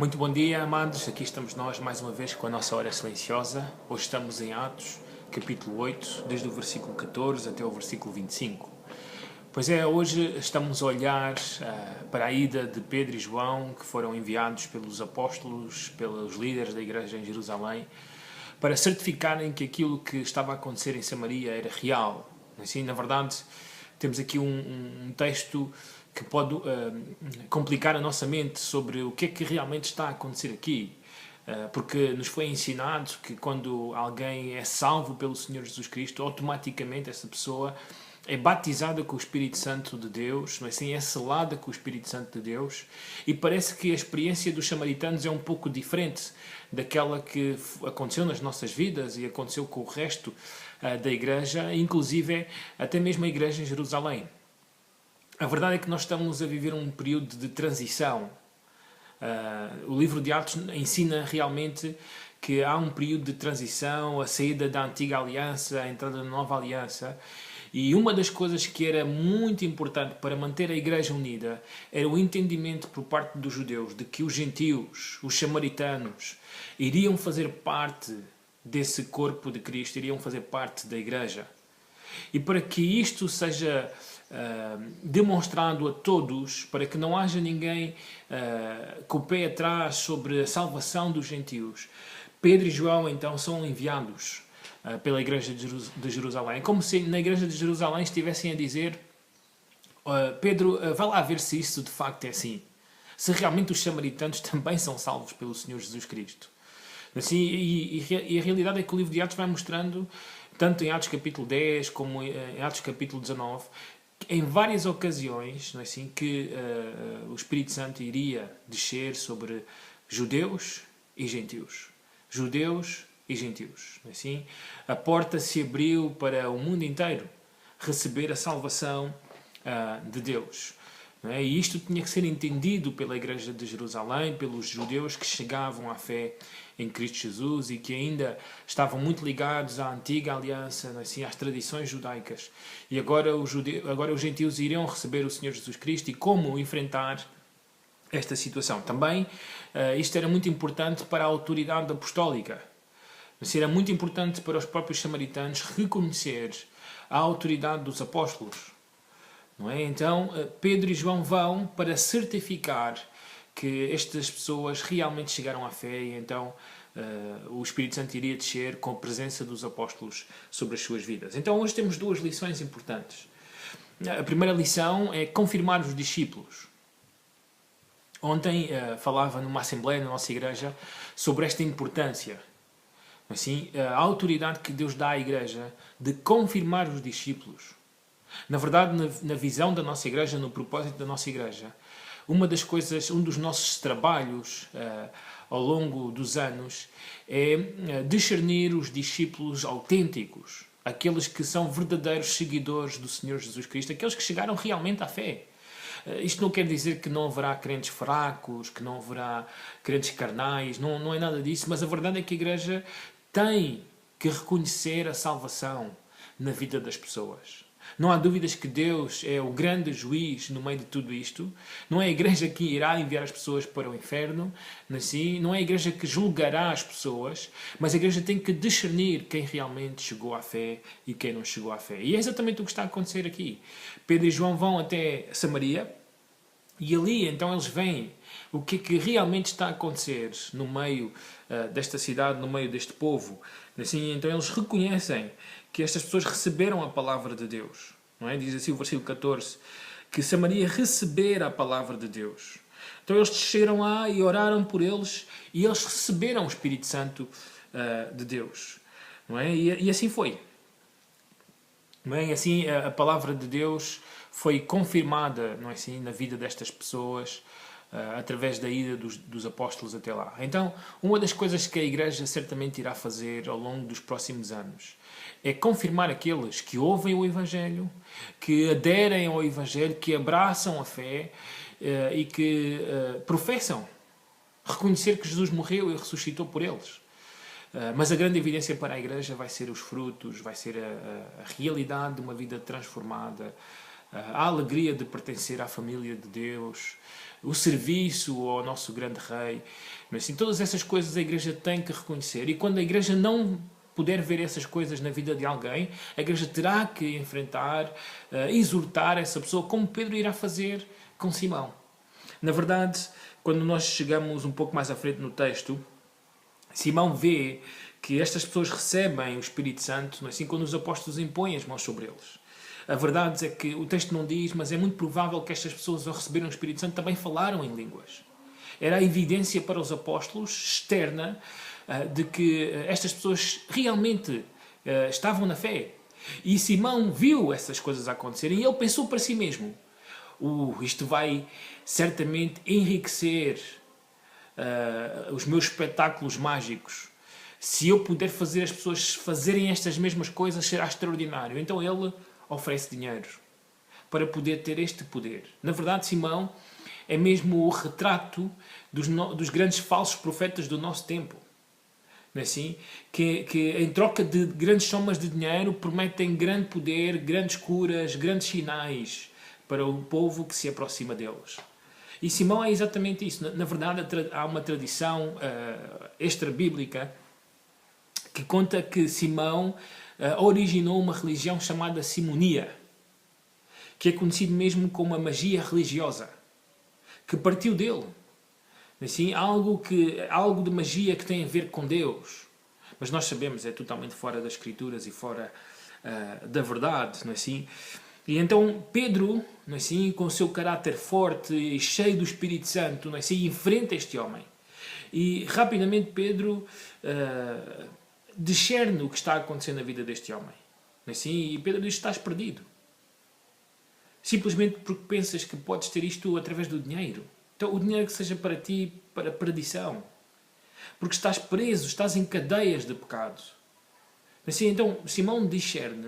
Muito bom dia, amados. Aqui estamos nós mais uma vez com a nossa hora silenciosa. Hoje estamos em Atos, capítulo 8, desde o versículo 14 até o versículo 25. Pois é, hoje estamos a olhar para a ida de Pedro e João, que foram enviados pelos apóstolos, pelos líderes da igreja em Jerusalém, para certificarem que aquilo que estava a acontecer em Samaria era real. Assim, na verdade, temos aqui um texto que pode complicar a nossa mente sobre o que é que realmente está a acontecer aqui. Porque nos foi ensinado que quando alguém é salvo pelo Senhor Jesus Cristo, automaticamente essa pessoa é batizada com o Espírito Santo de Deus, não é assim? É selada com o Espírito Santo de Deus, e parece que a experiência dos samaritanos é um pouco diferente daquela que aconteceu nas nossas vidas e aconteceu com o resto da igreja, inclusive até mesmo a igreja em Jerusalém. A verdade é que nós estamos a viver um período de transição. O livro de Atos ensina realmente que há um período de transição, a saída da antiga aliança, a entrada da nova aliança. E uma das coisas que era muito importante para manter a igreja unida era o entendimento por parte dos judeus de que os gentios, os samaritanos, iriam fazer parte desse corpo de Cristo, iriam fazer parte da igreja. E para que isto seja demonstrado a todos, para que não haja ninguém com o pé atrás sobre a salvação dos gentios, Pedro e João então são enviados pela igreja de Jerusalém, como se na igreja de Jerusalém estivessem a dizer: Pedro, vá lá ver se isso de facto é assim, se realmente os samaritanos também são salvos pelo Senhor Jesus Cristo. Assim, e a realidade é que o livro de Atos vai mostrando, tanto em Atos capítulo 10 como em Atos capítulo 19, em várias ocasiões, não é assim, que o Espírito Santo iria descer sobre judeus e gentios. Judeus e gentios. Não é assim? A porta se abriu para o mundo inteiro receber a salvação de Deus. Não é? E isto tinha que ser entendido pela igreja de Jerusalém, pelos judeus que chegavam à fé em Cristo Jesus e que ainda estavam muito ligados à antiga aliança, não é assim, às tradições judaicas. E agora os gentios iriam receber o Senhor Jesus Cristo e como enfrentar esta situação. Também isto era muito importante para a autoridade apostólica. Mas era muito importante para os próprios samaritanos reconhecer a autoridade dos apóstolos. Não é? Então, Pedro e João vão para certificar que estas pessoas realmente chegaram à fé e então o Espírito Santo iria descer com a presença dos apóstolos sobre as suas vidas. Então, hoje temos duas lições importantes. A primeira lição é confirmar os discípulos. Ontem falava numa assembleia na nossa igreja sobre esta importância. Assim, a autoridade que Deus dá à igreja de confirmar os discípulos. Na verdade, na visão da nossa igreja, no propósito da nossa igreja, uma das coisas, um dos nossos trabalhos ao longo dos anos é discernir os discípulos autênticos, aqueles que são verdadeiros seguidores do Senhor Jesus Cristo, aqueles que chegaram realmente à fé. Isto não quer dizer que não haverá crentes fracos, que não haverá crentes carnais, não é nada disso, mas a verdade é que a igreja tem que reconhecer a salvação na vida das pessoas. Não há dúvidas que Deus é o grande juiz no meio de tudo isto. Não é a igreja que irá enviar as pessoas para o inferno, assim, não é a igreja que julgará as pessoas, mas a igreja tem que discernir quem realmente chegou à fé e quem não chegou à fé. E é exatamente o que está a acontecer aqui. Pedro e João vão até Samaria e ali então eles veem o que é que realmente está a acontecer no meio desta cidade, no meio deste povo. Assim, então eles reconhecem que estas pessoas receberam a palavra de Deus. Não é? Diz assim o versículo 14, que Samaria recebera a palavra de Deus. Então eles desceram lá e oraram por eles e eles receberam o Espírito Santo de Deus. Não é? E assim foi. Não é? E assim a palavra de Deus foi confirmada, não é assim, na vida destas pessoas, através da ida dos apóstolos até lá. Então, uma das coisas que a Igreja certamente irá fazer ao longo dos próximos anos é confirmar aqueles que ouvem o Evangelho, que aderem ao Evangelho, que abraçam a fé e que professam reconhecer que Jesus morreu e ressuscitou por eles. Mas a grande evidência para a Igreja vai ser os frutos, vai ser a realidade de uma vida transformada, a alegria de pertencer à família de Deus, o serviço ao nosso grande Rei. Mas assim, todas essas coisas a igreja tem que reconhecer. E quando a igreja não puder ver essas coisas na vida de alguém, a igreja terá que enfrentar, exortar essa pessoa, como Pedro irá fazer com Simão. Na verdade, quando nós chegamos um pouco mais à frente no texto, Simão vê que estas pessoas recebem o Espírito Santo, assim, quando os apóstolos impõem as mãos sobre eles. A verdade é que o texto não diz, mas é muito provável que estas pessoas, ao receberem o Espírito Santo, também falaram em línguas. Era a evidência para os apóstolos, externa, de que estas pessoas realmente estavam na fé. E Simão viu essas coisas acontecerem e ele pensou para si mesmo: isto vai certamente enriquecer os meus espetáculos mágicos. Se eu puder fazer as pessoas fazerem estas mesmas coisas, será extraordinário. Então ele oferece dinheiro para poder ter este poder. Na verdade, Simão é mesmo o retrato dos grandes falsos profetas do nosso tempo. Não é assim? Que em troca de grandes somas de dinheiro prometem grande poder, grandes curas, grandes sinais para o povo que se aproxima deles. E Simão é exatamente isso. Na verdade, há uma tradição extra-bíblica que conta que Simão originou uma religião chamada simonia, que é conhecido mesmo como a magia religiosa, que partiu dele. Assim, algo de magia que tem a ver com Deus. Mas nós sabemos, é totalmente fora das Escrituras e fora da verdade, não é assim? E então Pedro, não é assim, com o seu caráter forte e cheio do Espírito Santo, não é assim, enfrenta este homem. E rapidamente Pedro discerne o que está acontecendo na vida deste homem. Não é assim? E Pedro diz: estás perdido. Simplesmente porque pensas que podes ter isto através do dinheiro. Então o dinheiro que seja para ti, para perdição. Porque estás preso, estás em cadeias de pecado. Assim, então Simão discerne,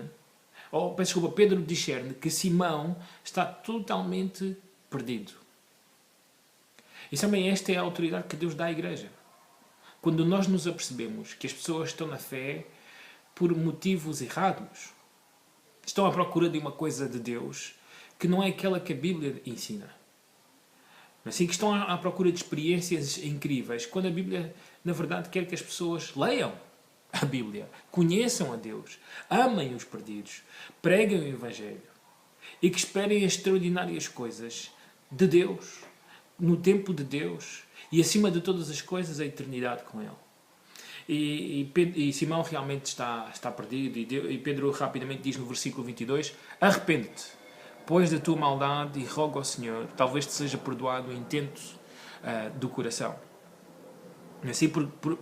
Pedro discerne que Simão está totalmente perdido. E também esta é a autoridade que Deus dá à igreja. Quando nós nos apercebemos que as pessoas estão na fé por motivos errados, estão à procura de uma coisa de Deus que não é aquela que a Bíblia ensina. Assim, que estão à procura de experiências incríveis, quando a Bíblia, na verdade, quer que as pessoas leiam a Bíblia, conheçam a Deus, amem os perdidos, preguem o Evangelho e que esperem as extraordinárias coisas de Deus, no tempo de Deus e, acima de todas as coisas, a eternidade com Ele. E Simão realmente está perdido e Pedro rapidamente diz no versículo 22: arrepende-te, pois, da tua maldade, e roga ao Senhor, talvez te seja perdoado o intento do coração. Assim,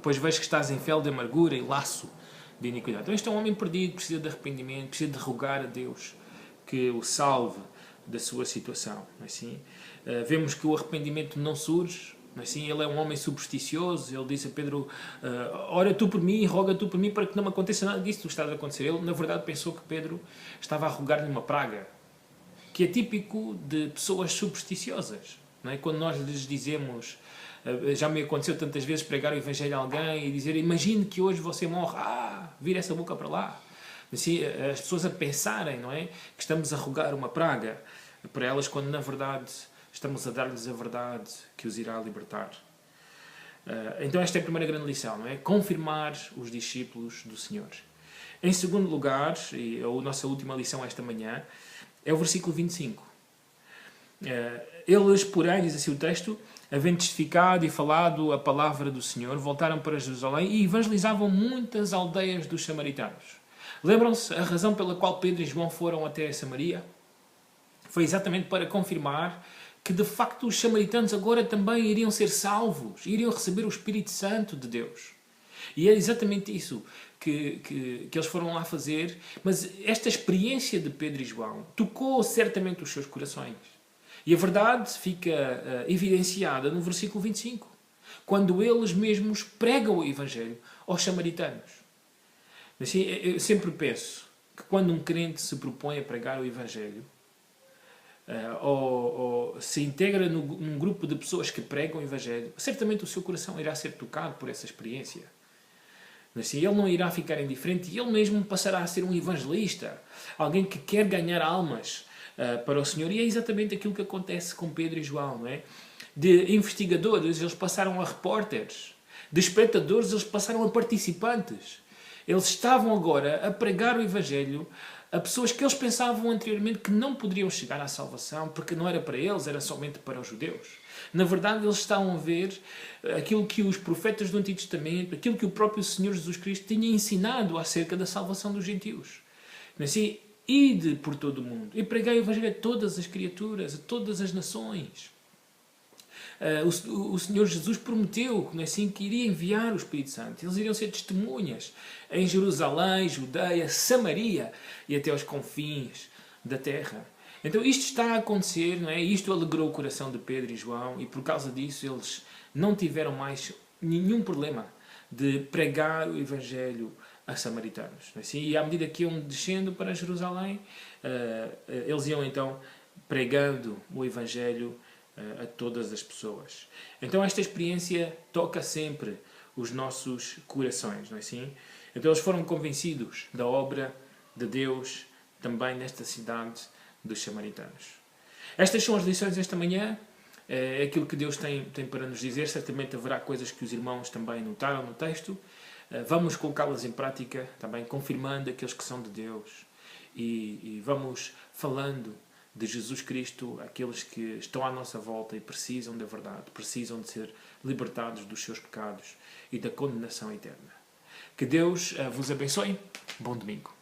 pois vejo que estás em fel de amargura e laço de iniquidade. Então este é um homem perdido, precisa de arrependimento, precisa de rogar a Deus que o salve da sua situação. Assim, vemos que o arrependimento não surge. Assim, ele é um homem supersticioso. Ele disse a Pedro: ora tu por mim, roga tu por mim, para que não me aconteça nada disso que está a acontecer. Ele, na verdade, pensou que Pedro estava a rogar-lhe uma praga, que é típico de pessoas supersticiosas. Não é? Quando nós lhes dizemos, já me aconteceu tantas vezes pregar o Evangelho a alguém e dizer: imagine que hoje você morre, vira essa boca para lá. Assim, as pessoas a pensarem, não é, que estamos a rogar uma praga para elas, quando na verdade estamos a dar-lhes a verdade que os irá libertar. Então esta é a primeira grande lição, não é? Confirmar os discípulos do Senhor. Em segundo lugar, e a nossa última lição esta manhã, é o versículo 25. Eles, porém, diz assim o texto, havendo testificado e falado a palavra do Senhor, voltaram para Jerusalém e evangelizavam muitas aldeias dos samaritanos. Lembram-se a razão pela qual Pedro e João foram até Samaria? Foi exatamente para confirmar que, de facto, os samaritanos agora também iriam ser salvos, iriam receber o Espírito Santo de Deus. E é exatamente isso que eles foram lá fazer, mas esta experiência de Pedro e João tocou certamente os seus corações. E a verdade fica evidenciada no versículo 25, quando eles mesmos pregam o Evangelho aos samaritanos. Assim, eu sempre penso que quando um crente se propõe a pregar o Evangelho, ou se integra num grupo de pessoas que pregam o Evangelho, certamente o seu coração irá ser tocado por essa experiência. Assim, ele não irá ficar indiferente e ele mesmo passará a ser um evangelista, alguém que quer ganhar almas para o Senhor. E é exatamente aquilo que acontece com Pedro e João, não é? De investigadores, eles passaram a repórteres. De espectadores, eles passaram a participantes. Eles estavam agora a pregar o Evangelho a pessoas que eles pensavam anteriormente que não poderiam chegar à salvação, porque não era para eles, era somente para os judeus. Na verdade, eles estavam a ver aquilo que os profetas do Antigo Testamento, aquilo que o próprio Senhor Jesus Cristo tinha ensinado acerca da salvação dos gentios. Assim, ide por todo o mundo e pregai o Evangelho a todas as criaturas, a todas as nações. O Senhor Jesus prometeu assim, que iria enviar o Espírito Santo. Eles iriam ser testemunhas em Jerusalém, Judeia, Samaria e até aos confins da terra. Então isto está a acontecer, não é? Isto alegrou o coração de Pedro e João e por causa disso eles não tiveram mais nenhum problema de pregar o Evangelho a samaritanos. Assim, e à medida que iam descendo para Jerusalém, eles iam então pregando o Evangelho a todas as pessoas. Então esta experiência toca sempre os nossos corações, não é assim? Então eles foram convencidos da obra de Deus também nesta cidade dos samaritanos. Estas são as lições desta manhã, é aquilo que Deus tem para nos dizer. Certamente haverá coisas que os irmãos também notaram no texto. Vamos colocá-las em prática, também confirmando aqueles que são de Deus e vamos falando de Jesus Cristo, aqueles que estão à nossa volta e precisam da verdade, precisam de ser libertados dos seus pecados e da condenação eterna. Que Deus vos abençoe. Bom domingo.